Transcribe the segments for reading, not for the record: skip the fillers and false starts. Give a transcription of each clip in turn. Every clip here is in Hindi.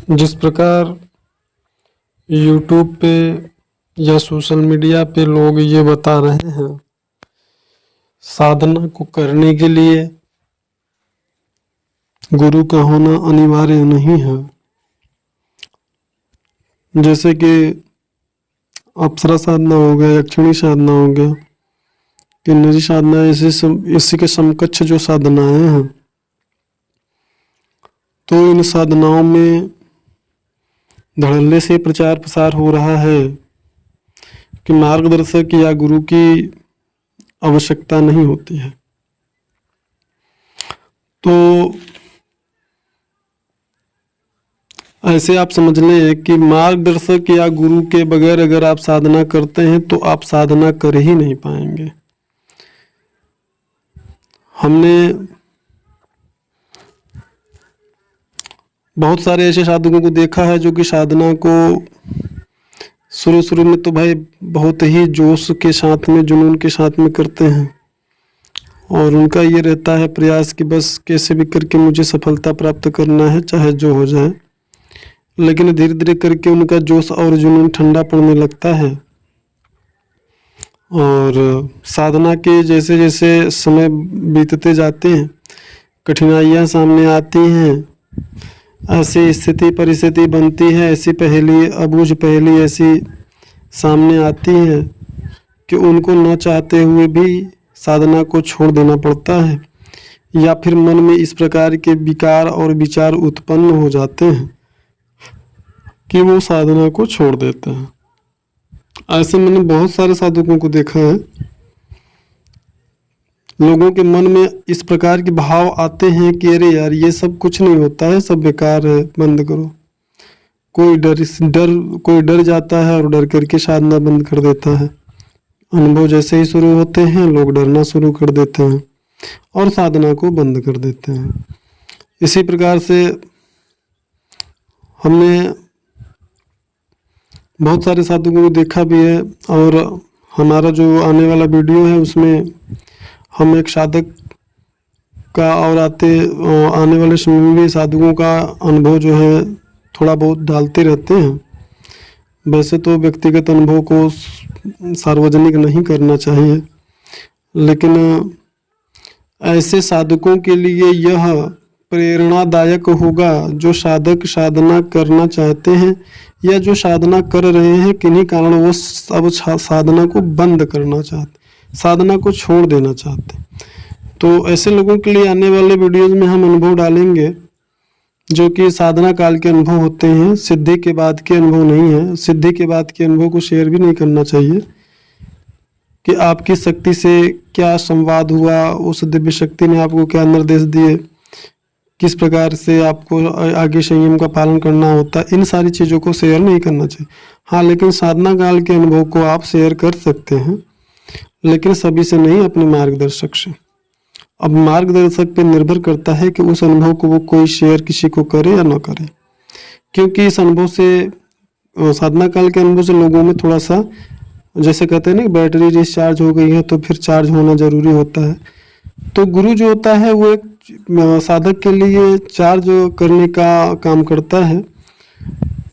जिस प्रकार यूट्यूब पे या सोशल मीडिया पे लोग ये बता रहे हैं, साधना को करने के लिए गुरु का होना अनिवार्य नहीं है। जैसे कि अप्सरा साधना हो गया, यक्षिणी साधना हो गया, किन्नरी साधना, इसी के समकक्ष जो साधनाएं हैं, तो इन साधनाओं में धड़ल्ले से प्रचार प्रसार हो रहा है कि मार्गदर्शक या गुरु की आवश्यकता नहीं होती है। तो ऐसे आप समझ लें कि मार्गदर्शक या गुरु के बगैर अगर आप साधना करते हैं तो आप साधना कर ही नहीं पाएंगे। हमने बहुत सारे ऐसे साधकों को देखा है जो कि साधना को शुरू में तो भाई बहुत ही जोश के साथ में, जुनून के साथ में करते हैं, और उनका ये रहता है प्रयास कि बस कैसे भी करके मुझे सफलता प्राप्त करना है, चाहे जो हो जाए। लेकिन धीरे धीरे करके उनका जोश और जुनून ठंडा पड़ने लगता है, और साधना के जैसे जैसे समय बीतते जाते हैं, कठिनाइयाँ सामने आती हैं, ऐसी स्थिति परिस्थिति बनती है, ऐसी पहेली अबूझ पहेली ऐसी सामने आती है कि उनको न चाहते हुए भी साधना को छोड़ देना पड़ता है, या फिर मन में इस प्रकार के विकार और विचार उत्पन्न हो जाते हैं कि वो साधना को छोड़ देते हैं। ऐसे मैंने बहुत सारे साधकों को देखा है। लोगों के मन में इस प्रकार के भाव आते हैं कि अरे यार ये सब कुछ नहीं होता है, सब बेकार है, बंद करो। कोई डर जाता है और डर करके साधना बंद कर देता है। अनुभव जैसे ही शुरू होते हैं लोग डरना शुरू कर देते हैं और साधना को बंद कर देते हैं। इसी प्रकार से हमने बहुत सारे साधकों को देखा भी है, और हमारा जो आने वाला वीडियो है उसमें हम एक साधक का और आने वाले समय में साधकों का अनुभव जो है थोड़ा बहुत डालते रहते हैं। वैसे तो व्यक्तिगत अनुभव को सार्वजनिक नहीं करना चाहिए, लेकिन ऐसे साधकों के लिए यह प्रेरणादायक होगा जो साधक साधना करना चाहते हैं या जो साधना कर रहे हैं, किन्हीं कारण वो सब साधना को बंद करना चाहते, साधना को छोड़ देना चाहते। तो ऐसे लोगों के लिए आने वाले वीडियोज़ में हम अनुभव डालेंगे जो कि साधना काल के अनुभव होते हैं, सिद्धि के बाद के अनुभव नहीं है। सिद्धि के बाद के अनुभव को शेयर भी नहीं करना चाहिए कि आपकी शक्ति से क्या संवाद हुआ, उस दिव्य शक्ति ने आपको क्या निर्देश दिए, किस प्रकार से आपको आगे संयम का पालन करना होता है, इन सारी चीज़ों को शेयर नहीं करना चाहिए। हाँ, लेकिन साधना काल के अनुभव को आप शेयर कर सकते हैं, लेकिन सभी से नहीं, अपने मार्गदर्शक से। अब मार्गदर्शक पे निर्भर करता है कि उस अनुभव को वो कोई शेयर किसी को करे या ना करे, क्योंकि इस अनुभव से, साधना काल के अनुभव से लोगों में थोड़ा सा, जैसे कहते हैं ना, बैटरी डिस्चार्ज हो गई है तो फिर चार्ज होना ज़रूरी होता है। तो गुरु जो होता है वो एक साधक के लिए चार्ज करने का काम करता है।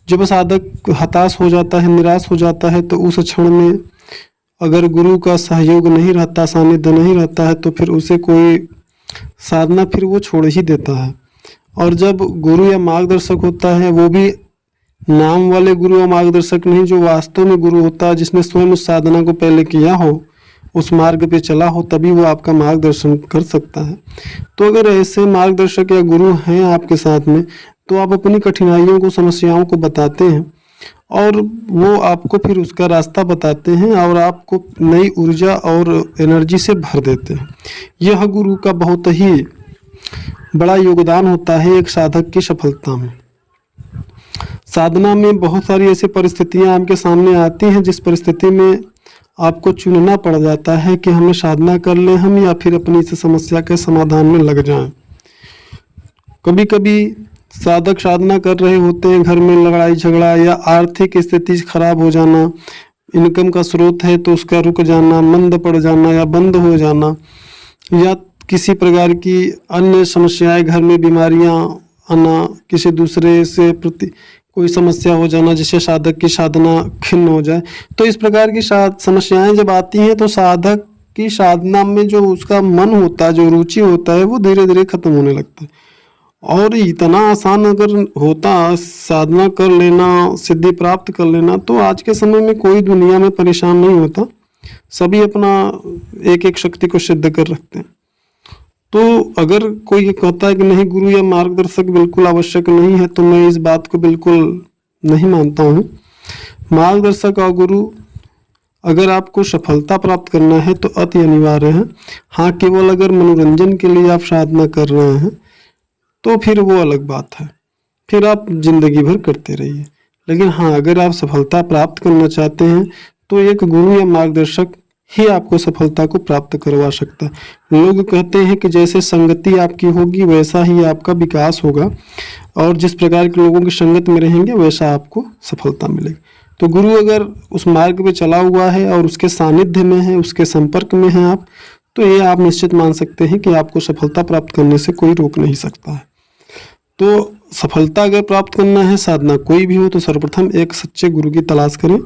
जब साधक हताश हो जाता है, निराश हो जाता है, तो उस क्षण में अगर गुरु का सहयोग नहीं रहता, सानिध्य नहीं रहता है, तो फिर उसे कोई साधना फिर वो छोड़ ही देता है। और जब गुरु या मार्गदर्शक होता है, वो भी नाम वाले गुरु या मार्गदर्शक नहीं, जो वास्तव में गुरु होता है, जिसने स्वयं उस साधना को पहले किया हो, उस मार्ग पे चला हो, तभी वो आपका मार्गदर्शन कर सकता है। तो अगर ऐसे मार्गदर्शक या गुरु हैं आपके साथ में, तो आप अपनी कठिनाइयों को, समस्याओं को बताते हैं और वो आपको फिर उसका रास्ता बताते हैं और आपको नई ऊर्जा और एनर्जी से भर देते हैं। यह गुरु का बहुत ही बड़ा योगदान होता है एक साधक की सफलता में। साधना में बहुत सारी ऐसी परिस्थितियां आपके सामने आती हैं जिस परिस्थिति में आपको चुनना पड़ जाता है कि हमें साधना कर लें हम, या फिर अपनी इस समस्या के समाधान में लग जाएं। कभी कभी साधक साधना कर रहे होते हैं, घर में लड़ाई झगड़ा या आर्थिक स्थिति खराब हो जाना, इनकम का स्रोत है तो उसका रुक जाना, मंद पड़ जाना या बंद हो जाना, या किसी प्रकार की अन्य समस्याएं, घर में बीमारियां आना, किसी दूसरे से प्रति कोई समस्या हो जाना जिससे साधक की साधना खिन्न हो जाए। तो इस प्रकार की समस्याएं जब आती हैं तो साधक की साधना में जो उसका मन होता है, जो रुचि होता है, वो धीरे धीरे खत्म होने लगता है। और इतना आसान अगर होता साधना कर लेना, सिद्धि प्राप्त कर लेना, तो आज के समय में कोई दुनिया में परेशान नहीं होता, सभी अपना एक एक शक्ति को सिद्ध कर रखते हैं। तो अगर कोई ये कहता है कि नहीं गुरु या मार्गदर्शक बिल्कुल आवश्यक नहीं है, तो मैं इस बात को बिल्कुल नहीं मानता हूँ। मार्गदर्शक और गुरु अगर आपको सफलता प्राप्त करना है तो अति अनिवार्य है। हाँ, केवल अगर मनोरंजन के लिए आप साधना कर रहे हैं तो फिर वो अलग बात है, फिर आप जिंदगी भर करते रहिए। लेकिन हाँ, अगर आप सफलता प्राप्त करना चाहते हैं तो एक गुरु या मार्गदर्शक ही आपको सफलता को प्राप्त करवा सकता है। लोग कहते हैं कि जैसे संगति आपकी होगी वैसा ही आपका विकास होगा, और जिस प्रकार के लोगों की संगत में रहेंगे वैसा आपको सफलता मिलेगी। तो गुरु अगर उस मार्ग पे चला हुआ है और उसके सानिध्य में है, उसके संपर्क में हैं आप, तो ये आप निश्चित मान सकते हैं कि आपको सफलता प्राप्त करने से कोई रोक नहीं सकता है। तो सफलता अगर प्राप्त करना है, साधना कोई भी हो, तो सर्वप्रथम एक सच्चे गुरु की तलाश करें।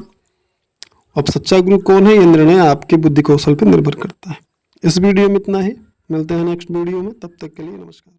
अब सच्चा गुरु कौन है, ये निर्णय आपके बुद्धि कौशल पर निर्भर करता है। इस वीडियो में इतना ही, मिलते हैं नेक्स्ट वीडियो में, तब तक के लिए नमस्कार।